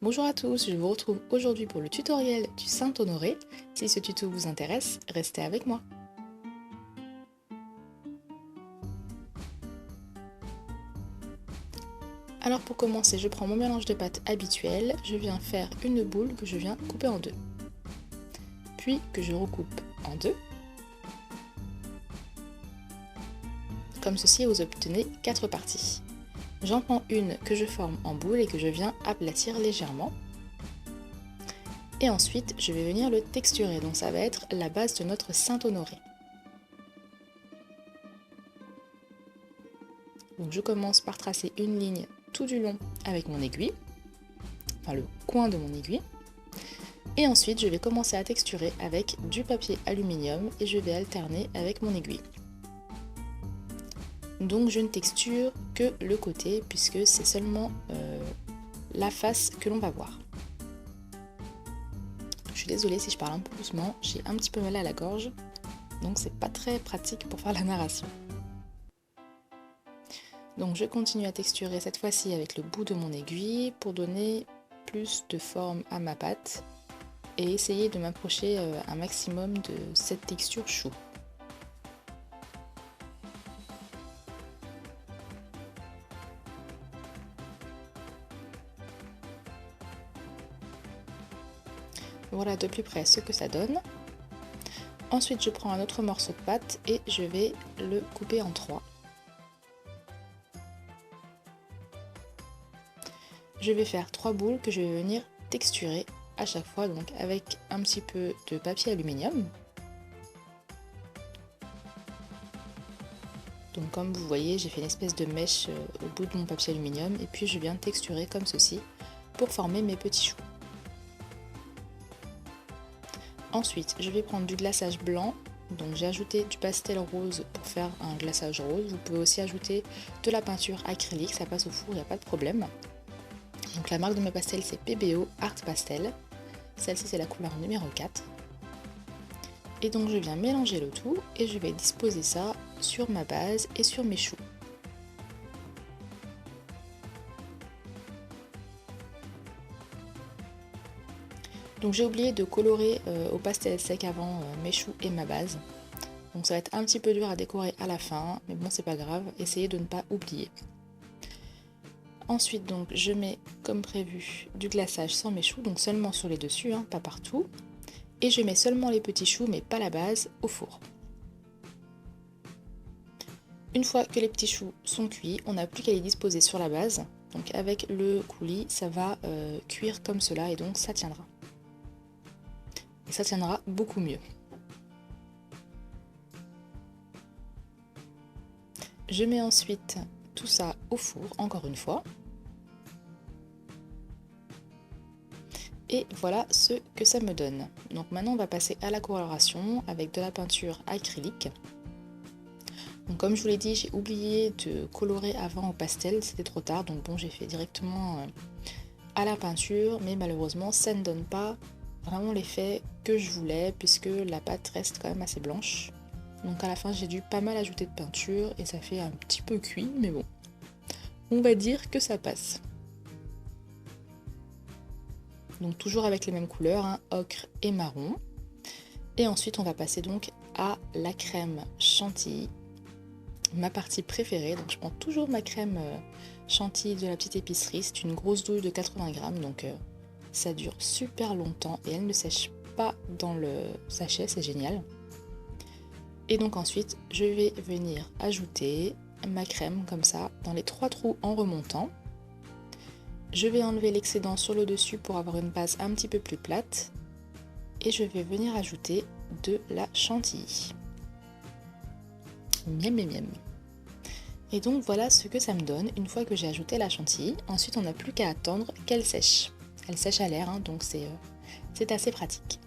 Bonjour à tous, je vous retrouve aujourd'hui pour le tutoriel du Saint-Honoré. Si ce tuto vous intéresse, restez avec moi. Alors pour commencer, je prends mon mélange de pâte habituel, je viens faire une boule que je viens couper en deux. Puis que je recoupe en deux. Comme ceci, vous obtenez 4 parties. J'en prends une que je forme en boule et que je viens aplatir légèrement. Et ensuite, je vais venir le texturer, donc ça va être la base de notre Saint-Honoré. Donc je commence par tracer une ligne tout du long avec mon aiguille, enfin le coin de mon aiguille. Et ensuite, je vais commencer à texturer avec du papier aluminium et je vais alterner avec mon aiguille. Donc je ne texture que le côté puisque c'est seulement la face que l'on va voir. Je suis désolée si je parle un peu doucement, j'ai un petit peu mal à la gorge, donc c'est pas très pratique pour faire la narration. Donc je continue à texturer cette fois-ci avec le bout de mon aiguille pour donner plus de forme à ma pâte et essayer de m'approcher un maximum de cette texture chou. Voilà de plus près ce que ça donne. Ensuite je prends un autre morceau de pâte et je vais le couper en 3. Je vais faire 3 boules que je vais venir texturer à chaque fois, donc avec un petit peu de papier aluminium. Donc comme vous voyez, j'ai fait une espèce de mèche au bout de mon papier aluminium et puis je viens texturer comme ceci pour former mes petits choux. Ensuite, je vais prendre du glaçage blanc, donc j'ai ajouté du pastel rose pour faire un glaçage rose. Vous pouvez aussi ajouter de la peinture acrylique, ça passe au four, il n'y a pas de problème. Donc la marque de mes pastels c'est PBO Art Pastel, celle-ci c'est la couleur numéro 4. Et donc je viens mélanger le tout et je vais disposer ça sur ma base et sur mes choux. Donc j'ai oublié de colorer au pastel sec avant mes choux et ma base. Donc ça va être un petit peu dur à décorer à la fin, mais bon c'est pas grave, essayez de ne pas oublier. Ensuite donc je mets comme prévu du glaçage sans mes choux, donc seulement sur les dessus, hein, pas partout. Et je mets seulement les petits choux, mais pas la base, au four. Une fois que les petits choux sont cuits, on n'a plus qu'à les disposer sur la base. Donc avec le coulis, ça va cuire comme cela et donc ça tiendra. Et ça tiendra beaucoup mieux. Je mets ensuite tout ça au four, encore une fois. Et voilà ce que ça me donne. Donc maintenant on va passer à la coloration avec de la peinture acrylique. Donc comme je vous l'ai dit, j'ai oublié de colorer avant au pastel, c'était trop tard, donc bon j'ai fait directement à la peinture, mais malheureusement ça ne donne pas vraiment l'effet que je voulais puisque la pâte reste quand même assez blanche. Donc à la fin j'ai dû pas mal ajouter de peinture et ça fait un petit peu cuit, mais bon, on va dire que ça passe. Donc toujours avec les mêmes couleurs, hein, ocre et marron. Et ensuite on va passer donc à la crème chantilly, ma partie préférée. Donc je prends toujours ma crème chantilly de la petite épicerie, c'est une grosse douille de 80 grammes, donc ça dure super longtemps et elle ne sèche pas dans le sachet, c'est génial. Et donc ensuite je vais venir ajouter ma crème comme ça dans les 3 trous en remontant. Je vais enlever l'excédent sur le dessus pour avoir une base un petit peu plus plate. Et je vais venir ajouter de la chantilly. Miam miam miam. Et donc voilà ce que ça me donne une fois que j'ai ajouté la chantilly. Ensuite on n'a plus qu'à attendre qu'elle sèche. Elle sèche à l'air, hein, donc c'est assez pratique.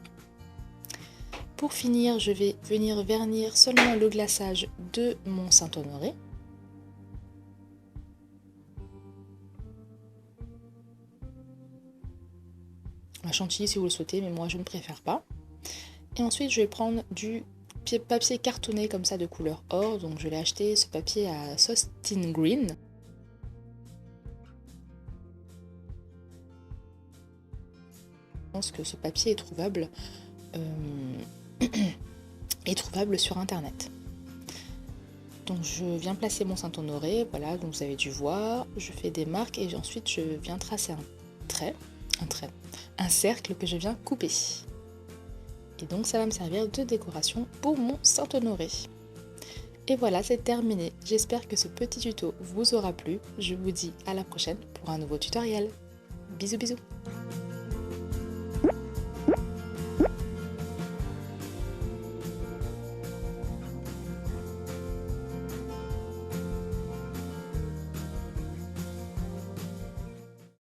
Pour finir, je vais venir vernir seulement le glaçage de mon Saint-Honoré. La chantilly si vous le souhaitez, mais moi je ne préfère pas. Et ensuite je vais prendre du papier cartonné comme ça de couleur or, donc je l'ai acheté ce papier à Sostin Green. pense que ce papier est trouvable sur internet. Donc je viens placer mon Saint-Honoré, voilà, donc vous avez dû voir, je fais des marques et ensuite je viens tracer un cercle que je viens couper. Et donc ça va me servir de décoration pour mon Saint-Honoré. Et voilà, c'est terminé. J'espère que ce petit tuto vous aura plu. Je vous dis à la prochaine pour un nouveau tutoriel. Bisous bisous.